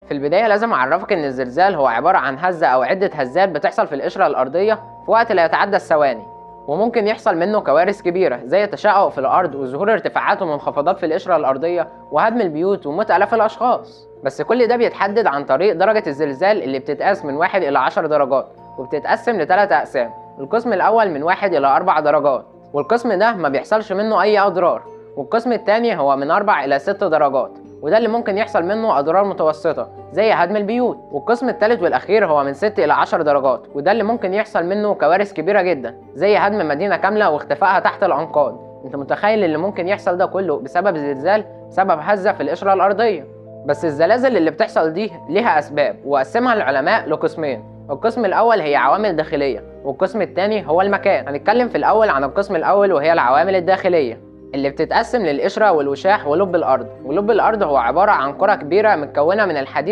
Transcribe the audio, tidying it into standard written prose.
في البداية لازم أعرفك إن الزلزال هو عبارة عن هزة أو عدة هزات بتحصل في القشرة الأرضية في وقت لا يتعدى الثواني، وممكن يحصل منه كوارث كبيرة زي التشقق في الأرض وظهور ارتفاعات ومنخفضات في القشرة الأرضية وهدم البيوت وموت آلاف الأشخاص. بس كل ده بيتحدد عن طريق درجة الزلزال اللي بتتقاس من 1 إلى 10 درجات، وبتتقسم ل3 أقسام. القسم الأول من 1 إلى 4 درجات، والقسم ده ما بيحصلش منه أي أضرار. والقسم الثاني هو من 4 إلى 6 درجات، وده اللي ممكن يحصل منه أضرار متوسطة زي هدم البيوت. والقسم الثالث والأخير هو من 6 إلى 10 درجات، وده اللي ممكن يحصل منه كوارث كبيرة جدا زي هدم مدينة كاملة واختفائها تحت الأنقاض. أنت متخيل اللي ممكن يحصل ده كله بسبب زلزال، بسبب هزة في القشرة الأرضية؟ بس الزلازل اللي بتحصل دي ليها أسباب، وقسمها العلماء لقسمين. القسم الأول هي عوامل داخلية، والقسم الثاني هو المكان. هنتكلم في الأول عن القسم الأول وهي العوامل الداخلية، اللي بتتقسم للقشرة والوشاح ولب الأرض. ولب الأرض هو عبارة عن كرة كبيرة متكونة من الحديد